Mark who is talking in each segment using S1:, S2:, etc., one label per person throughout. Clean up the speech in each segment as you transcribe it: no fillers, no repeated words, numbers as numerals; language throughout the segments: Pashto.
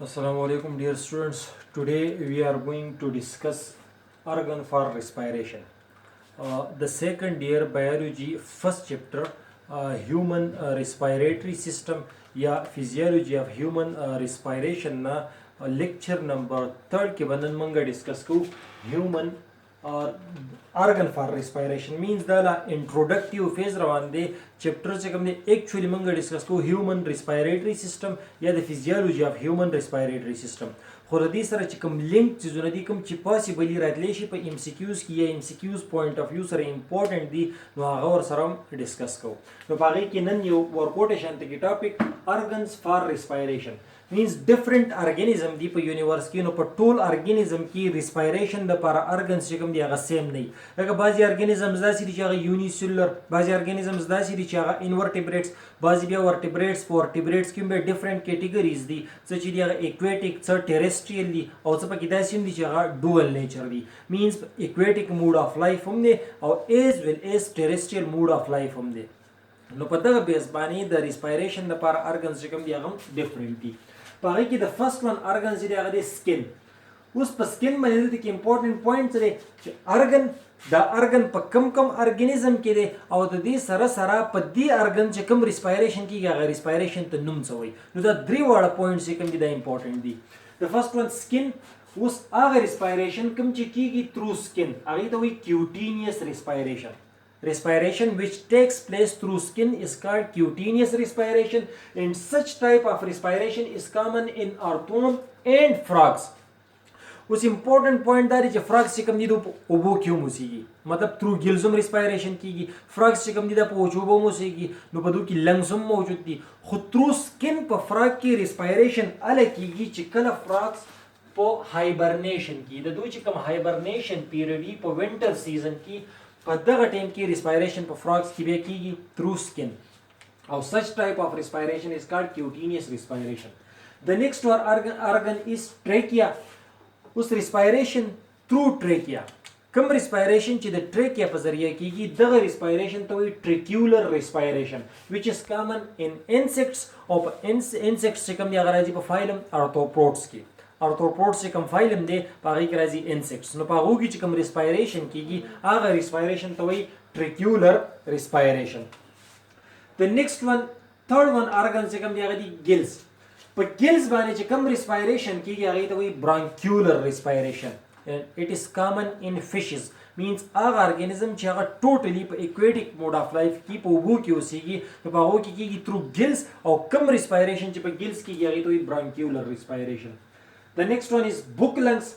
S1: Assalamu alaikum, dear students. Today we are going to discuss organ for respiration. The second year biology first chapter, human respiratory system या physiology of human respiration na lecture number third के बंदन मंगा discuss को human organ for respiration means दा introductive phase रवान दे chapter से कम दे actually मंगा discuss को human respiratory system या the physiology of human respiratory system خو ردی سره چې کوم لینک چیزونه دي کوم چې پاسبلی راتلی شي په MCQs کې یا MCQs پوینټ اف ویو سره امپورټنت دي نو هغه ور سره ډیسکس کوو نو په هغې کې نن یو ورکوټیشن ته کې ټاپک ارګنز فار ریسپایریشن means different organism دی په یونیورس کې نو په ټول ارګانیزم کې ریسپایریشن د لپاره ارګنز چې کوم دی هغه سیم نه وي لکه بعضې ارګانیزمز داسې دي چې هغه یونیسیلولر بعضې ارګانیزمز داسې دي چې هغه انورټیبریټس بعضې بیا ورټیبریټس په ورټیبریټس کې هم بیا ډفرنټ کیټیګریز دي څه چې دي هغه ایکویټیک څه ټیریسټریل دي او څه پکې داسې هم دي چې هغه ډوول نیچر دي مینس ایکویټیک موډ اف لایف هم دی او ایز ویل ایز ټیریسټریل موډ اف لایف هم دی نو په دغه بیس باندې د ریسپایریشن لپاره ارګنز چې کوم دي هغه هم ډفرنټ دي په هغې کې د فرست ون ارګن چې دی هغه دی سکن اوس په سکن باندې دلته کې امپورټنټ پوینټ څه دی چې ارګن دا ارګن په کم ارګانیزم کې دی او د دې سره سره په دې ارګن چې کوم ریسپایریشن کېږي هغه ریسپایریشن ته نوم څه وایي نو دا درې واړه پوینټ چې کوم دي دا امپورټنټ دي د فرست ون سکن اوس هغه ریسپایریشن کوم چې کېږي تھرو سکن هغې ته وایي کیوټینیس ریسپایریشن Respiration which takes place through skin is called cutaneous respiration and such type of respiration is common in earthworm and frogs. اوس امپورټنٹ پوینټ دا دی چې فراګز چې کوم دي د اوبو کې هم اوسېږي مطلب تھرو ګلز هم ریسپایریشن کېږي فراګز چې کوم دي دا په وچو اوبو هم اوسېږي نو په دوی کې لنګز هم موجود دي خو تھرو سکن په فراګ کې ریسپایریشن هله کېږي چې کله فراګز په هایبرنیشن کې د دوی چې کوم هایبرنیشن پیریډ وي په وینټر سیزن کې په دغه ټایم کې ریسپایریشن په فراګز کې بیا کېږي تھرو سکن او such type of respiration is called cutaneous respiration. The next organ is trachea. اوس ریسپایریشن تھرو ټریکیا کوم ریسپایریشن چې د ټریکیا په ذریعه کېږي دغه ریسپایریشن ته وایي ټریکیولر ریسپایریشن which is common in insects او په insects چې کوم دی هغه راځي په فایلم ارتھوپوډس کې ارتھوپوډس چې کوم فایلم دی په هغې کې راځي انسیکټس نو په هغو کې چې کوم ریسپایریشن کېږي هغه ریسپایریشن ته وایي ټریکیولر ریسپایریشن د نیکسټ ون تھرډ ون ارګن چې کوم دی هغه دی ګلز په ګلز باندې چې کوم ریسپایریشن کېږي هغې ته وایي برانکیولر ریسپایریشن اټ از کامن ان فشز مینس هغه ارګانیزم چې هغه ټوټلی په ایکویټیک موډ اف لایف کې په اوبو کې اوسېږي نو په هغو کې کېږي تھرو ګلز او کوم ریسپایریشن چې په ګلز کېږي هغې ته وایي برانکیولر ریسپایریشن The next one is book lungs.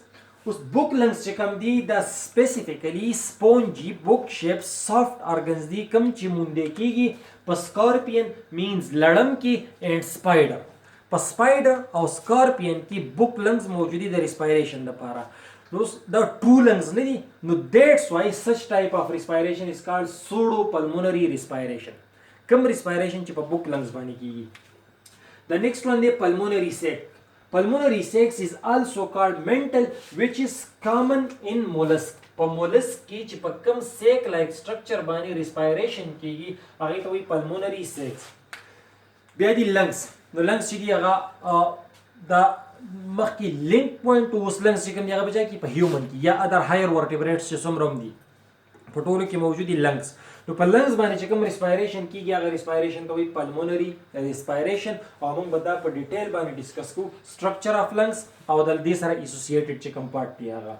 S1: اوس book lungs چې کوم دي دا specifically spongy book shaped soft organs دي کوم چې موندې کېږي په scorpion means لړم کې and spider په spider او scorpion کې book lungs موجودي د respiration لپاره نو دا true lungs نه دي نو that's why such type of respiration is called pseudo pulmonary respiration کوم respiration چې په book lungs باندې کېږي The next one دی pulmonary sac Pulmonary sacs is also called mental which is common in mollusk په mollusk کې چې په کوم sac like structure باندې respiration کېږي هغې ته وایي pulmonary sacs بیا دي lungs نو lungs چې دي هغه دا مخکې link point اوس lungs چې کوم دي هغه په ځای کې په human کې یا other higher vertebrates چې څومره هم دي په ټولو کې موجود دي lungs نو په لنګز باندې چې کوم ریسپایریشن کېږي هغه ریسپایریشن ته وایي پلمونري ریسپایریشن او موږ به دا په ډیټیل باندې ډسکس کوو سټرکچر اف لنګز او د دې سره اسوسییټډ چې کوم پارټ دی هغه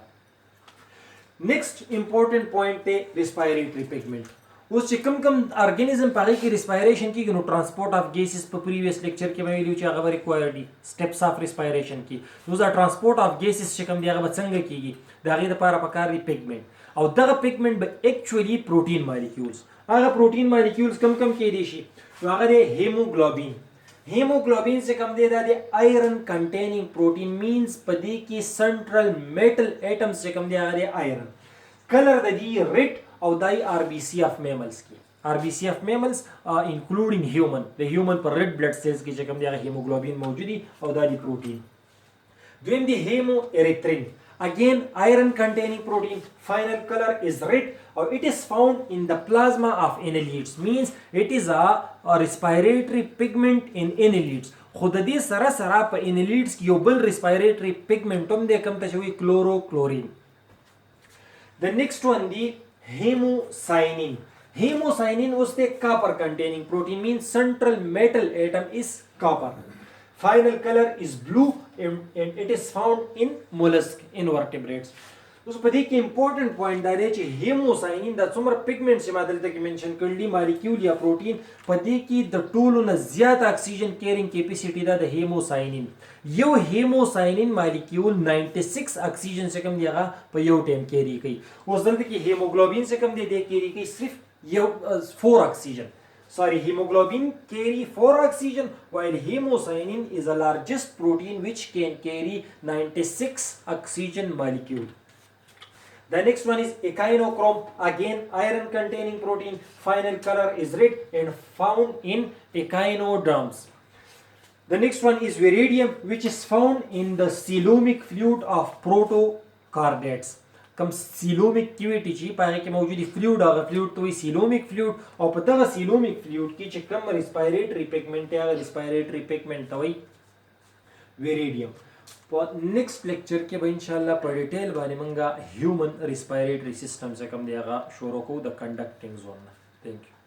S1: نیکسټ امپورټنټ پوینټ دی ریسپایریټري پیګمنټ اوس چې کوم ارګانیزم په هغې کې ریسپایریشن کېږي نو ټرانسپورټ اف گیسز په پریویس لیکچر کې مې ویلي چې هغه به ریکوایر دي سټیپس اف ریسپایریشن کې نو دا ټرانسپورټ اف گیسز چې کوم دی هغه به څنګه کېږي د هغې دپاره پکار دی پیګمنټ او دغه پیګمنټ به ایکچولی پروټین مالیکولز هغه پروټین مالیکولز کم کېدی شي نو هغه دی هیموګلوبین هیموګلوبین چې کوم دی دا دی آیرن کنټینینګ پروټین مینس په دې کې سنټرل میټل ایټمز چې کوم دی هغه دی آیرن کلر د دې ریډ او دای آر بی سی اف میملز کې آر بی سی اف میملز انکلوډینګ هیومن د هیومن پر ریډ بلډ سیلز کې چې کوم دی هغه هیموګلوبین موجود دي او دا دی پروټین دویم دی هیمو اریترین Again, iron containing protein. Final color is red او it is found in the plasma of annelids means it is a respiratory pigment in annelids. خو د دې سره سره په annelids کې یو بل respiratory pigment هم دی کوم ته شوی chlorochlorine. The next one دی hemocyanin. Hemocyanin was the copper containing protein means central metal atom is copper. Final color is blue and it is found in mollusk invertebrates. اوس په دې کې امپورټنٹ پوینټ دا دی چې هیموساینین دا څومره پیګمنټس چې ما دلته کې منشن کړل مالیکول یا پروتین په دې کې د ټولو نه زیات اکسیجن کیرینګ کیپیسټي دا د هیموساینین. یو هیموساینین مالیکول 96 اکسیجن چې کوم دی هغه په یو ټایم کیری کوي. اوس دلته کې هیموګلوبین چې کوم دی د کیری کوي صرف یو 4 اکسیجن. Sorry, hemoglobin carry 4 oxygen while hemocyanin is the largest protein which can carry 96 oxygen molecule. The next one is echinochrome, again iron containing protein. Final color is red and found in echinoderms. The next one is viridium which is found in the coelomic fluid of protocardates. کم سیلومیک کیویټی چې په هغه کې موجودي فلویډ هغه فلویډ ته وایي سیلومیک فلویډ او په دغه سیلومیک فلویډ کې چې کوم ریسپایریټري پیګمنټ دی هغه ریسپایریټري پیګمنټ ته وایي ویریډیم. په نیکسټ لیکچر کې به انشاءالله په ډیټیل باندې موږ هیومن ریسپایریټري سیستم چې کوم دی هغه شروع کوو د کنډکټینګ زون نه. تھینک یو.